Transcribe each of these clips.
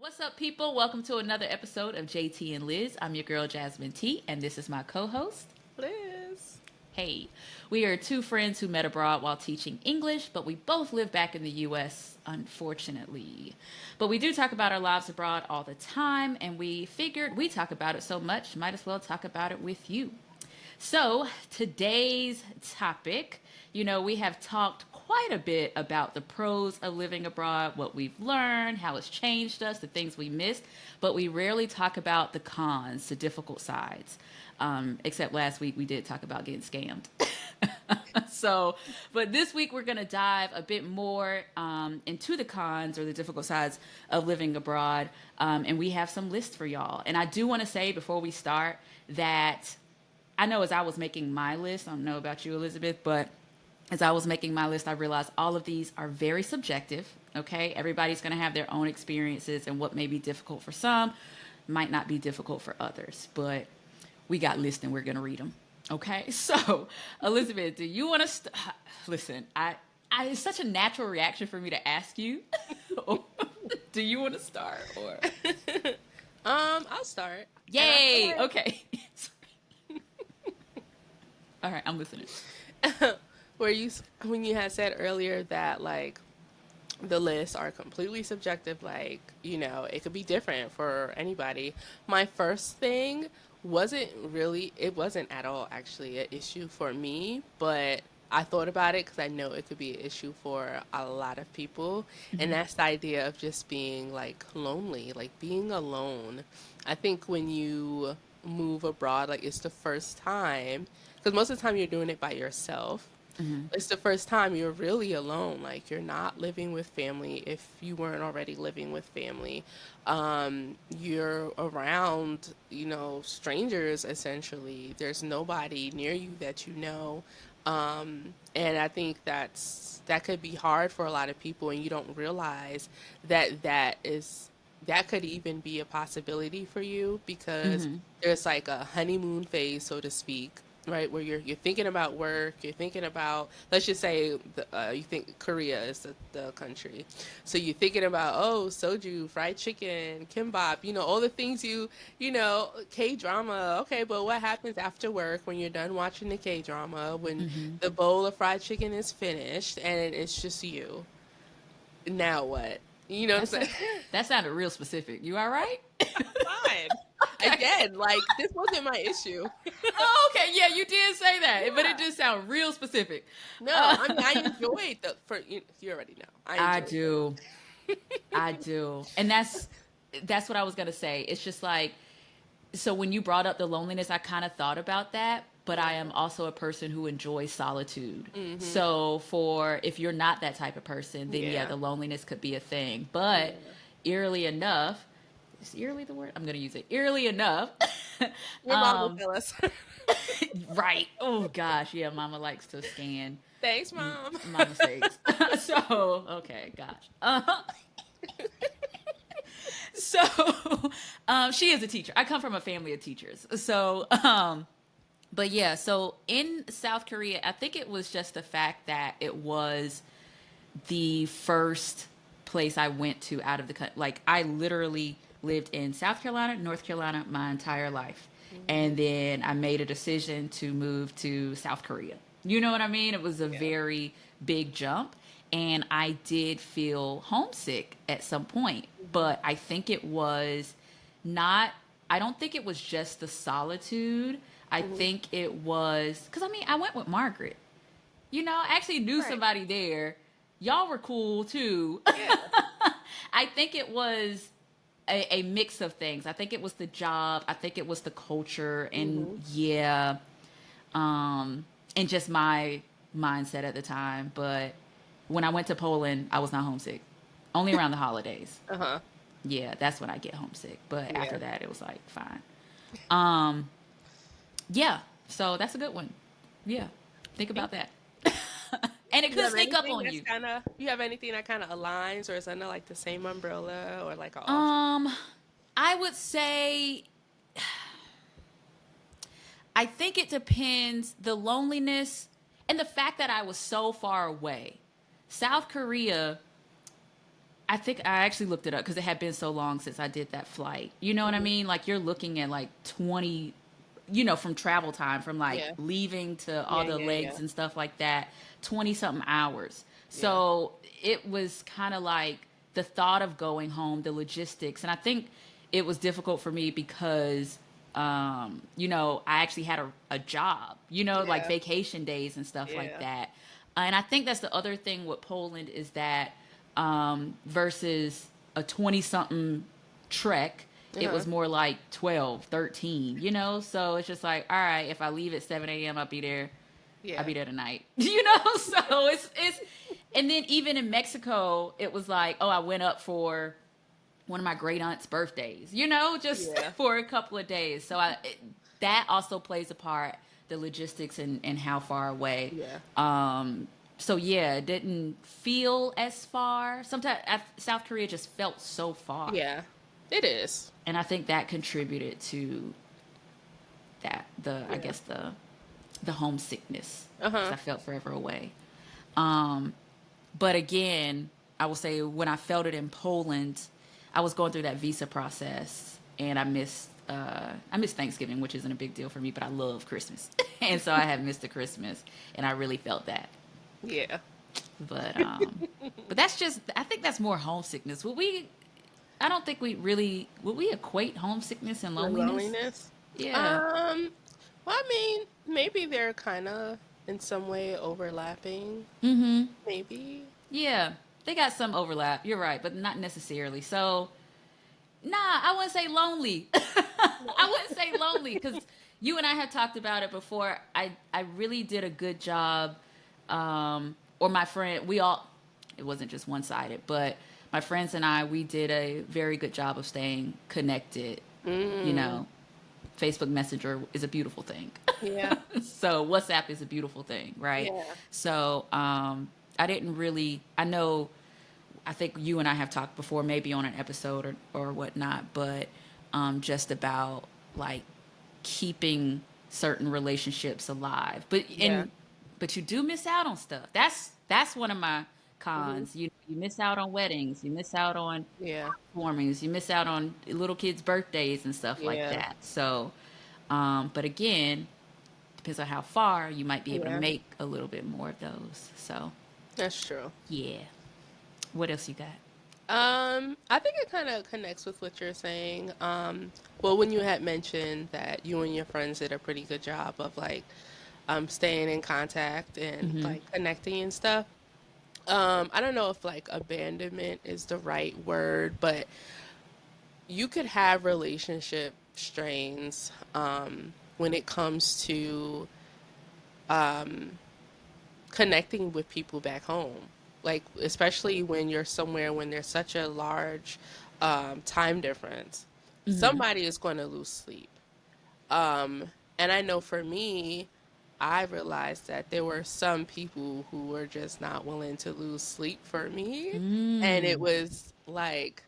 What's up, people? Welcome to another episode of JT and Liz. I'm your girl, Jasmine T, and this is my co host, Liz. Hey. We are two friends who met abroad while teaching English, but we both live back in the US, unfortunately. But we do talk about our lives abroad all the time, and we figured we talk about it so much, might as well talk about it with you. So, today's topic, we have talked quite a bit about the pros of living abroad, what we've learned, how it's changed us, the things we missed, but we rarely talk about the cons, the difficult sides. Except last week we did talk about getting scammed. So, but this week we're going to dive a bit more into the cons or the difficult sides of living abroad. And we have some lists for y'all. And I do want to say before we start that I know as I was making my list, I don't know about you, Elizabeth, but as I was making my list, I realized all of these are very subjective. Okay. Everybody's going to have their own experiences, and what may be difficult for some might not be difficult for others. But we got lists and we're going to read them. Okay. So, Elizabeth, do you want to listen? It's such a natural reaction for me to ask you. Do you want to start or? I'll start. Yay. Okay. All right. I'm listening. When you had said earlier that like the lists are completely subjective, like, it could be different for anybody. My first thing it wasn't at all actually an issue for me, but I thought about it because I know it could be an issue for a lot of people. And Mm-hmm. that's the idea of just being like lonely, like being alone. I think when you move abroad, like it's the first time, because most of the time you're doing it by yourself. Mm-hmm. It's the first time you're really alone. Like you're not living with family if you weren't already living with family. You're around, strangers essentially. There's nobody near you that you know. And I think that could be hard for a lot of people, and you don't realize that could even be a possibility for you because Mm-hmm. there's like a honeymoon phase, so to speak, right? Where you're thinking about work, you're thinking about, let's just say you think Korea is the country, so you're thinking about, oh, soju, fried chicken, kimbap, all the things K drama. Okay, but what happens after work when you're done watching the K drama, when Mm-hmm. the bowl of fried chicken is finished and it's just you? Now what? You know what I'm That's saying? a, that sounded real specific. You all right? Fine. Okay. Again, like this wasn't my issue. Oh, okay. Yeah, you did say that, but it Yeah. did sound real specific. No, Uh, I mean I enjoyed you already know. I I enjoyed it. do. I do. And that's what I was gonna say. It's just like, so when you brought up the loneliness, I kind of thought about that, but I am also a person who enjoys solitude. Mhm. So for if you're not that type of person, then yeah, Yeah. the loneliness could be a thing. But Yeah. eerily enough, is eerily the word? I'm gonna use it. Eerily enough. Your mom will um tell us. right. Oh gosh, yeah, mama likes to scan Thanks, mom. my mistakes. So, okay, gosh. So she is a teacher. I come from a family of teachers. So but yeah, so in South Korea, I think it was just the fact that it was the first place I went to out of the country. Like I literally lived in South Carolina, North Carolina my entire life. Mhm. And then I made a decision to move to South Korea. You know what I mean? It was a Yeah. very big jump. And I did feel homesick at some point. But I think it was not, I don't think it was just the solitude. I Mhm. think it was, because I mean, I went with Margaret. I actually knew Right. somebody there. Y'all were cool too. Yeah. I think it was a mix of things. I think it was the job. I think it was the culture, and Mhm. yeah, and just my mindset at the time. But when I went to Poland, I was not homesick. Only around the holidays. Uh huh. Yeah, that's when I get homesick. But after Yeah. that, it was like fine. Um, yeah. So that's a good one. Yeah, think Thank about that. And it you. could sneak up on you. You have anything that kind of aligns, or is under like the same umbrella, or like a off? Um, I would say I think it depends the loneliness and the fact that I was so far away. South Korea, I think I actually looked it up because it had been so long since I did that flight. You know what I Mhm. mean? Like you're looking at like 20, you know, from travel time, from like Yeah. leaving to all Yeah, the yeah, yeah. legs and stuff like that, 20 something hours. Yeah. So it was kind of like the thought of going home, the logistics. And I think it was difficult for me because, you know, I actually had a job, you know, like Yeah. vacation days and stuff like Yeah. that. And I think that's the other thing with Poland is that versus a 20 something trek, it Uh-huh. was more like 12, 13. You know? So it's just like, all right, if I leave at 7 a.m., I'll Yeah. be there tonight. You know? So and then even in Mexico, it was like, oh, I went up for one of my great aunt's birthdays, you know, just Yeah. for a couple of days. So that also plays a part, the logistics and how far away. Yeah. So yeah, it didn't feel as far. Sometimes South Korea just felt so far, Yeah. It is. and I think that contributed to that I Yeah. guess the homesickness because Uh-huh. I felt forever away. Um, but again, I will say when I felt it in Poland, I was going through that visa process, and I missed Thanksgiving, which isn't a big deal for me, but I love Christmas, and so I had missed the Christmas, and I really felt that. Yeah. But that's just I think that's more homesickness. I don't think we really would we equate homesickness and And loneliness. loneliness. Yeah. Well, I mean, maybe they're kind of in some way overlapping. Mm-hmm. Maybe. Yeah. They got some overlap. You're right, but not necessarily. So nah, I wouldn't say lonely. I wouldn't say lonely because you and I have talked about it before. I really did a good job, or my friend, we all. It wasn't just one sided, but my friends and I, we did a very good job of staying connected. You Mm. know, Facebook Messenger is a beautiful thing. Yeah. So WhatsApp is a beautiful thing, right? Yeah. So I didn't really. I know I think you and I have talked before, maybe on an episode or whatnot, but just about like keeping certain relationships alive. Yeah. But you do miss out on stuff. That's one of my Hmm. cons. You miss out on weddings, you miss out on Yeah. warmings, you miss out on little kids' birthdays and stuff like Yeah. that. So, but again, depends on how far you might be able to Yeah. make a little bit more of those. So, That's true. yeah. What else you got? I think it kind of connects with what you're saying. Well, when you had mentioned that you and your friends did a pretty good job of like, staying in contact and Mm-hmm. like connecting and stuff. I don't know if like abandonment is the right word, but you could have relationship strains, when it comes to connecting with people back home. Like, especially when you're somewhere when there's such a large time difference, Mm-hmm. somebody is going to lose sleep. Um, and I know for me, I realized that there were some people who were just not willing to lose sleep for me. And Mm. it was like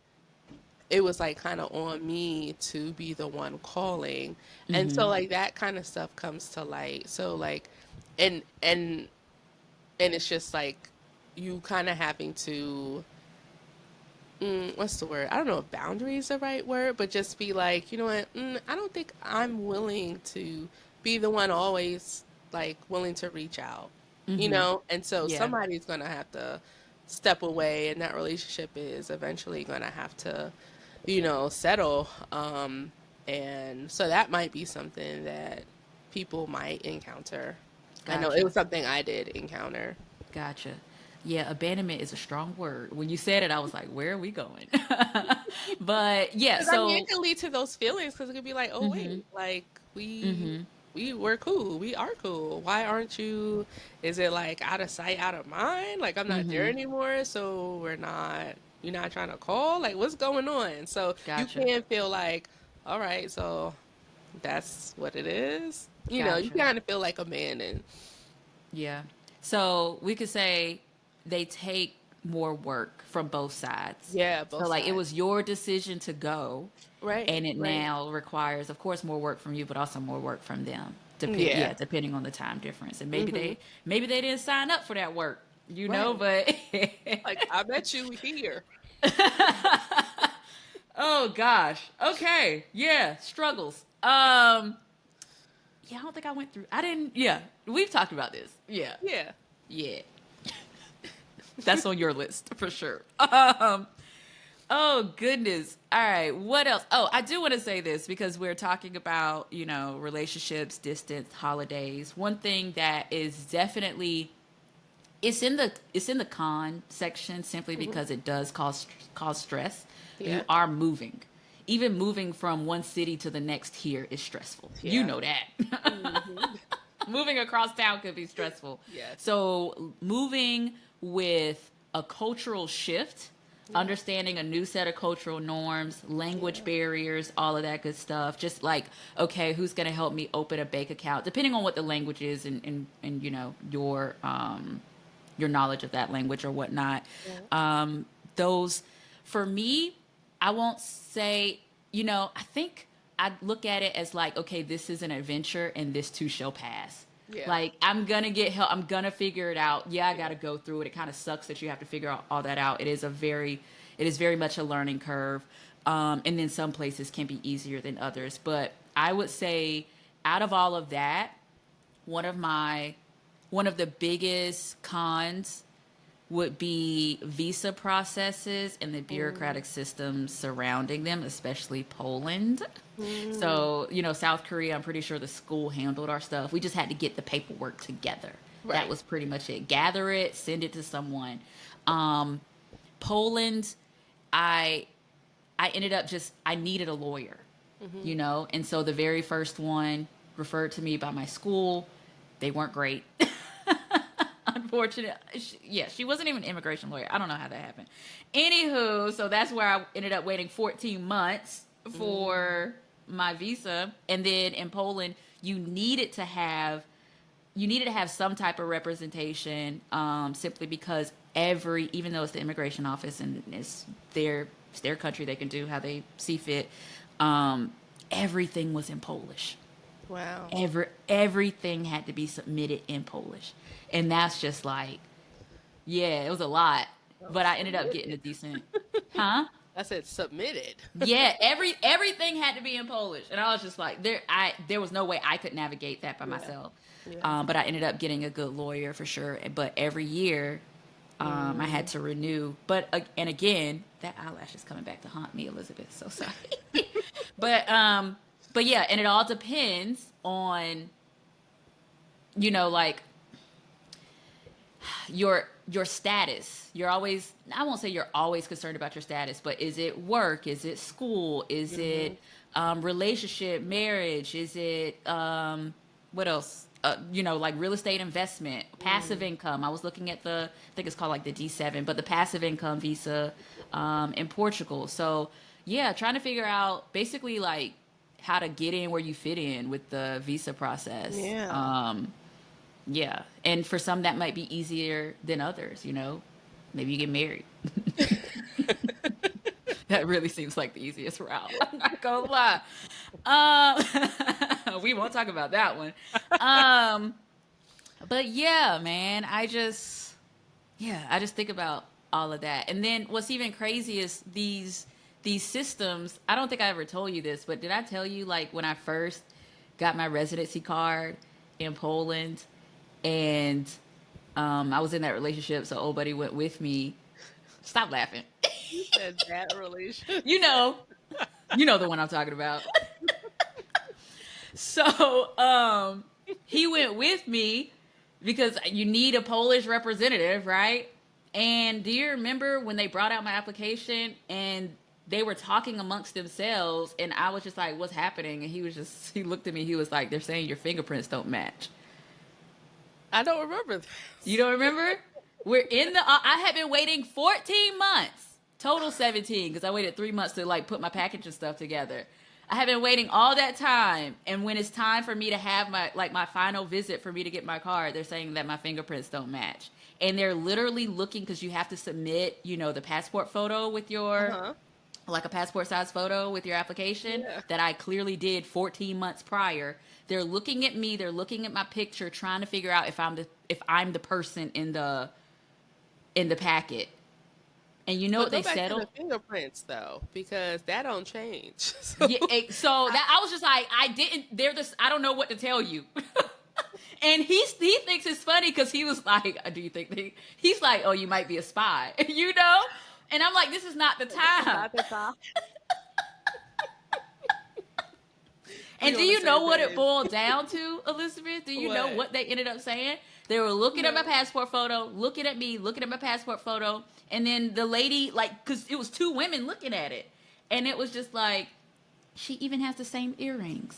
kind of on me to be the one calling. And Mm-hmm. so like that kind of stuff comes to light. So like, and, and, and it's just like you kind of having to, what's the word? I don't know if boundary is the right word, but just be like, you know what? I don't think I'm willing to be the one always like willing to reach out, you Mm-hmm. know? And so Yeah. somebody's going to have to step away, and that relationship is eventually going to have to, settle. And so that might be something that people might encounter. I know it Gotcha. was something I did encounter. Gotcha. Yeah, abandonment is a strong word. When you said it, I was like, where are we going? But yeah, Because I mean, it so can lead to those feelings. Because it could be like, oh mm-hmm. wait, like we Mm-hmm. we were cool, we are cool. Why aren't you? Is it like out of sight, out of mind? Like I'm not there Mm-hmm. anymore, so we're not. You're not trying to call. Like what's going on? So you Gotcha. can feel like, all right, so that's what it is. You Gotcha. kind of feel like abandoned. Yeah. So we could say they take more work from both sides. Yeah, So both like it sides. was your decision to go, Right, and it right. now requires, of course, more work from you, but also more work from them. Yeah. Yeah, depending on the time difference, and Hmm. maybe they didn't sign up for that work, you know. Right. But Like I met you here. Oh gosh. Okay. Yeah. Struggles. Yeah, I don't think I went through. I didn't. Yeah, we've talked about this. Yeah. Yeah. Yeah. That's on your list for sure. Oh goodness. All right. What else? Oh, I do want to say this because we're talking about, relationships, distance, holidays. One thing that is definitely it's in the con section simply Hmm. because it does cause stress. You Yeah. are moving. Even moving from one city to the next here is stressful. You Yeah. know that. Hmm. Moving across town could be stressful. Yes. So moving with a cultural shift, Yeah. understanding a new set of cultural norms, language Yeah. barriers, all of that good stuff. Just like, okay, who's going to help me open a bank account? Depending on what the language is and your knowledge of that language or whatnot. Yeah. Those, for me, I won't say, I think I look at it as like, okay, this is an adventure and this too shall pass. Yeah. Like, I'm gonna get help. I'm gonna figure it out. Yeah, I gotta go through it. It kind of sucks that you have to figure out all that out. It is very much a learning curve. And then some places can be easier than others. But I would say, out of all of that, one of my one of the biggest cons would be visa processes and the Mm. bureaucratic systems surrounding them, especially Poland. Mm. So, South Korea, I'm pretty sure the school handled our stuff. We just had to get the paperwork together. That Right. was pretty much it. Gather it, send it to someone. Um, Poland, I I ended up just I needed a lawyer, Hmm. and so the very first one referred to me by my school. They weren't great. Unfortunate. Yeah, she wasn't even an immigration lawyer. I don't know how that happened. Anywho, so that's where I ended up waiting 14 months Mm. for my visa. And then in Poland, you needed to have some type of representation, simply because even though it's the immigration office and it's their country, they can do how they see fit. Um, Everything was in Polish. Wow. Everything had to be submitted in Polish, and that's just like, yeah, it was a lot. Oh, But I ended up getting a submitted. decent, huh? I said submitted. Yeah, everything had to be in Polish, and I was just like, there was no way I could navigate that by Yeah. myself. Yeah. But I ended up getting a good lawyer for sure. But every year, I had Mm. to renew. But and again, that eyelash is coming back to haunt me, Elizabeth. So sorry. but um, but yeah, and it all depends on like your status. I won't say you're always concerned about your status, but is it work? Is it school? Is Hmm. it relationship, marriage? Is it what else? Like real estate investment, passive Mm. income. I was looking at I think it's called like the D7, but the passive income visa in Portugal. So yeah, trying to figure out basically like how to get in where you fit in with the visa process. Yeah. Yeah. And for some, that might be easier than others, Maybe you get married. That really seems like the easiest route. I'm not gonna lie. We won't talk about that one. Um, but yeah, man, I just think about all of that. And then what's even crazy is these systems. I don't think I ever told you this, but did I tell you like when I first got my residency card in Poland and I was in that relationship, so old buddy went with me. Stop laughing. You said that relation. you know, you know the one I'm talking about. So he went with me because you need a Polish representative, right? And do you remember when they brought out my application and they were talking amongst themselves and I was just like, what's happening? And he looked at me, he was like, they're saying your fingerprints don't match. I don't remember You this. don't remember? I had been waiting 14 months, total 17, because I waited 3 months to like put my package and stuff together. I have been waiting all that time, and when it's time for me to have my final visit for me to get my card, they're saying that my fingerprints don't match, and they're literally looking because you have to submit, the passport photo with your Uh-huh. like a passport size photo with your application Yeah. that I clearly did 14 months prior. They're looking at me, they're looking at my picture, trying to figure out if I'm the person in the packet. And you know But what go they back to the settled? fingerprints though, because that don't change. So Yeah, so that I was just like, I didn't. They're this. I don't know what to tell you. And he thinks it's funny because he was like, "Do you think he's like, oh, you might be a spy, you know?" And I'm like, this is not the this is time. not the time. We And do on the you same know what it page. boiled down to, Elizabeth? Do you know What? what they ended up saying? They were looking at my No. passport photo, looking at me, looking at my passport photo, and then the lady, like, because it was two women looking at it, and it was just like, she even has the same earrings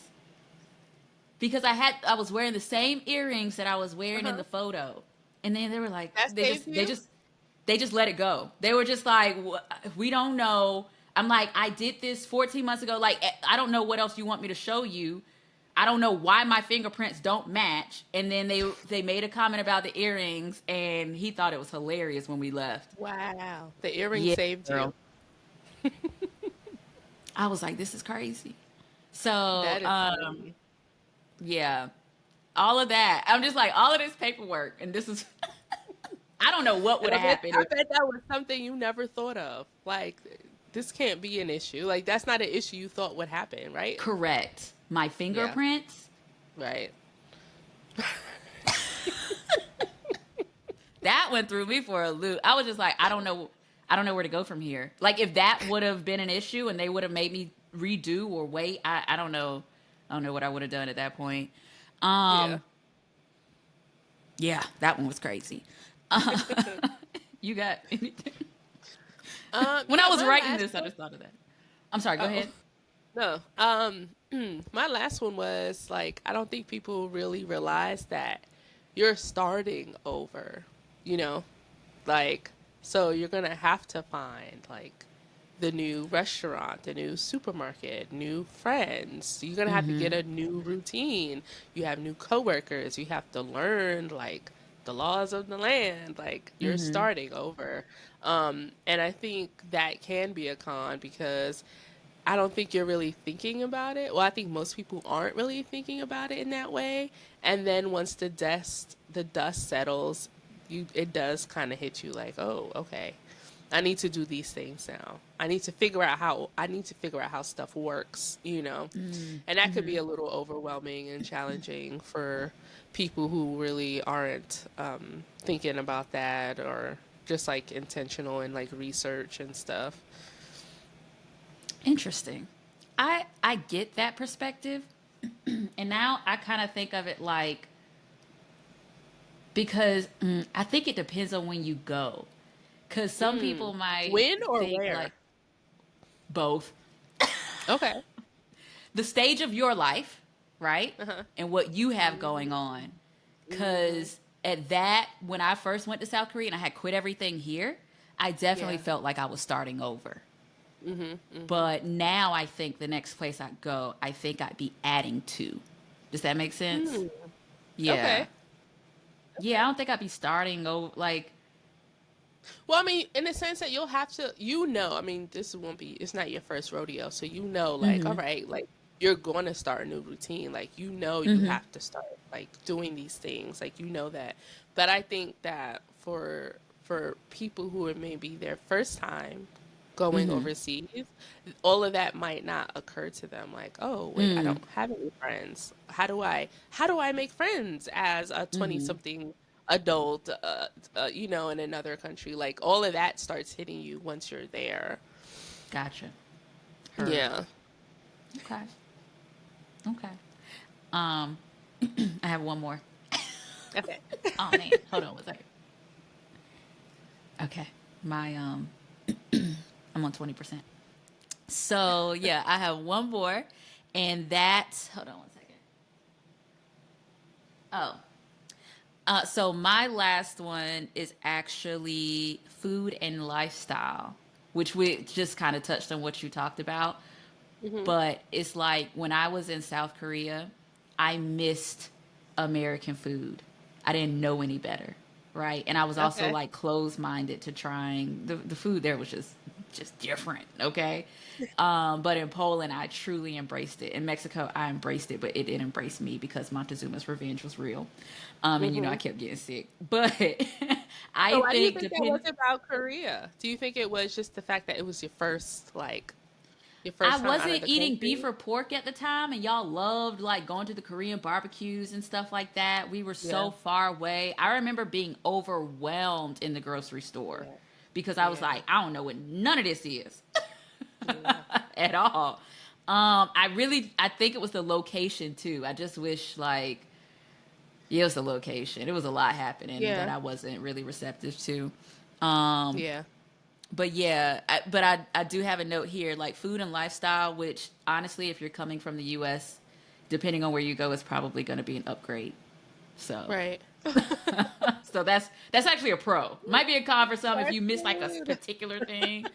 because I was wearing the same earrings that I was wearing in Uh-huh. the photo, and then they were like, That saved you? they just let it go. They were just like, we don't know. I'm like, I did this 14 months ago. Like, I don't know what else you want me to show you. I don't know why my fingerprints don't match. And then they made a comment about the earrings, and he thought it was hilarious when we left. Wow. The earring Yeah, saved you. girl. I was like, this is crazy. So, That is funny. yeah, all of that. I'm just like, all of this paperwork, and this is. I don't know what And would have happened I if. bet that was something you never thought of. Like, this can't be an issue. Like, that's not an issue you thought would happen, right? Correct. My Yeah. fingerprints. Right. That went through me for a loop. I was just like, I don't know where to go from here. Like if that would have been an issue and they would have made me redo or wait, I don't know. I don't know what I would have done at that point. Yeah. Um, yeah, that one was crazy. You got anything? When I Yeah, was my writing last this, I one. just thought of that. I'm sorry, go Oh, ahead. no. My last one was like, I don't think people really realize that you're starting over, you know? Like, so you're gonna have to find like the new restaurant, the new supermarket, new friends. You're gonna have to get Mm-hmm. a new routine. You have new coworkers. You have to learn like the laws of the land. Like you're Mm-hmm. starting over. And I think that can be a con because I don't think you're really thinking about it. Well, I think most people aren't really thinking about it in that way. And then once the dust settles, it does kind of hit you like, "Oh, okay. I need to do these things now. I need to figure out how stuff works, you know." And that could Mm-hmm. be a little overwhelming and challenging for people who really aren't thinking about that or just like intentional in like research and stuff. Interesting. I get that perspective, and now I kind of think of it like because I think it depends on when you go. Because some people Mm. might When or think like where? both Okay. the stage of your life, right? Uh-huh. And what you have Mhm. going on. Mhm. Because at that, when I first went to South Korea and I had quit everything here, I definitely Yeah. felt like I was starting over. Mhm. Mhm. But now I think the next place I go, I think I'd be adding to. Does that make sense? Hmm. Yeah. Okay. Yeah, I don't think I'd be starting over. Like, Well, I mean, in the sense that you'll have to, I mean, it's not your first rodeo. So, like, all mm right, like, you're going to start a new routine. Like, you hmm, have to start, like, doing these things. Like, that. But I think that for people who it may be their first time mm going hmm, overseas, all of that might not occur to them. Like, oh, wait, I mm don't have any friends. How do I make friends as a 20 hmm. something adult, in another country? Like all of that starts hitting you once you're there. Gotcha. Heard. Yeah. Okay. Okay. Um, I have one more. Okay. Oh man, hold on one second. Okay, my I'm on 20%. So yeah, I have one more, and that hold on one second. Oh, so my last one is actually food and lifestyle, which we just kind of touched on what you talked about. Hmm. But it's like when I was in South Korea, I missed American food. I didn't know any better, right? And I was also Okay. like closed-minded to trying the food there was just different, okay? But in Poland, I truly embraced it. In Mexico, I embraced it, but it didn't embrace me because Montezuma's revenge was real. And you know, I Hmm. kept getting sick. But So I why do you think think that was depend about Korea? Do you think it was just the fact that it was your first, like, your I first time out of wasn't the eating beef country? or pork at the time, and y'all loved like going to the Korean barbecues and stuff like that. We were Yeah. so far away. I remember being overwhelmed in the grocery store Yeah. because I was Yeah. like, I don't know what none of this is Yeah. at all. I think it was the location too. I just wish like yeah, it was the location. It was a lot happening that Yeah. I wasn't really receptive to. Um, Yeah. but yeah, I do have a note here, like food and lifestyle, which honestly, if you're coming from the U.S., depending on where you go, is probably going to be an upgrade. So, Right. so that's actually a pro. Might be a con for some if Fresh you miss like a food. particular thing,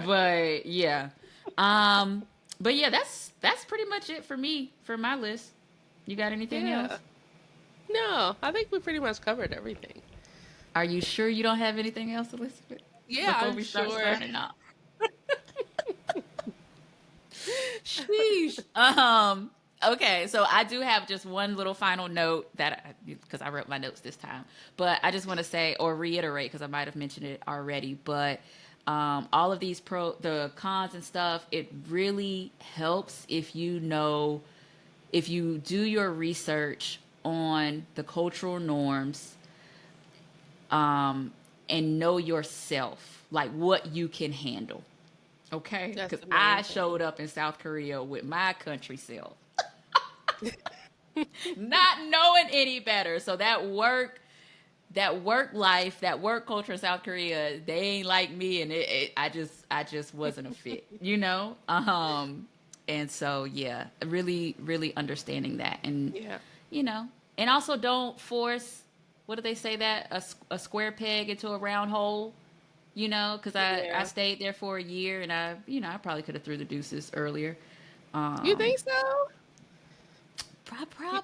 but yeah, um, but yeah, that's pretty much it for me for my list. You got anything else? Yeah. No, I think we pretty much covered everything. Are you sure you don't have anything else, Elizabeth? Yeah, Before I'm we start sure. signing off. Sheesh. Okay, so I do have just one little final note that because I wrote my notes this time, but I just want to say or reiterate because I might have mentioned it already, but all of these the cons and stuff, it really helps if you know if you do your research on the cultural norms and know yourself, like what you can handle. Okay, That's because the I main showed thing. up in South Korea with my country self, not knowing any better. So that work life, that work culture in South Korea, they ain't like me, and I just wasn't a fit, you know. And so yeah, really, really understanding that, and Yeah. you know, and also don't force. What do they say that a square peg into a round hole? You know, because I Yeah. stayed there for a year, and I probably could have threw the deuces earlier. You Um, think so?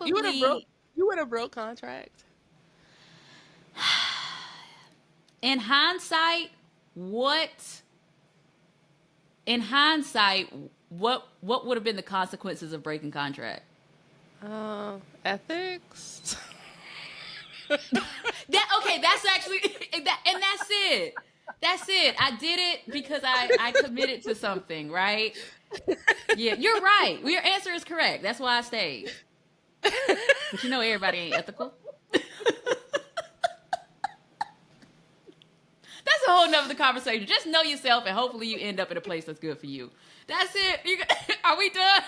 You would have broke. Probably You would have broke contract. in hindsight, what in hindsight, what would have been the consequences of breaking contract? Ethics. That okay, that's actually that, and that's it. That's it. I did it because I committed to something, right? Yeah, you're right. Your answer is correct. That's why I stayed. But you know, everybody ain't ethical. That's a whole nother conversation. Just know yourself, and hopefully, you end up in a place that's good for you. That's it. Are we done?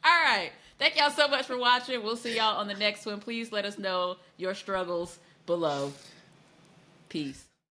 All right. Thank y'all so much for watching. We'll see y'all on the next one. Please let us know your struggles below. Peace.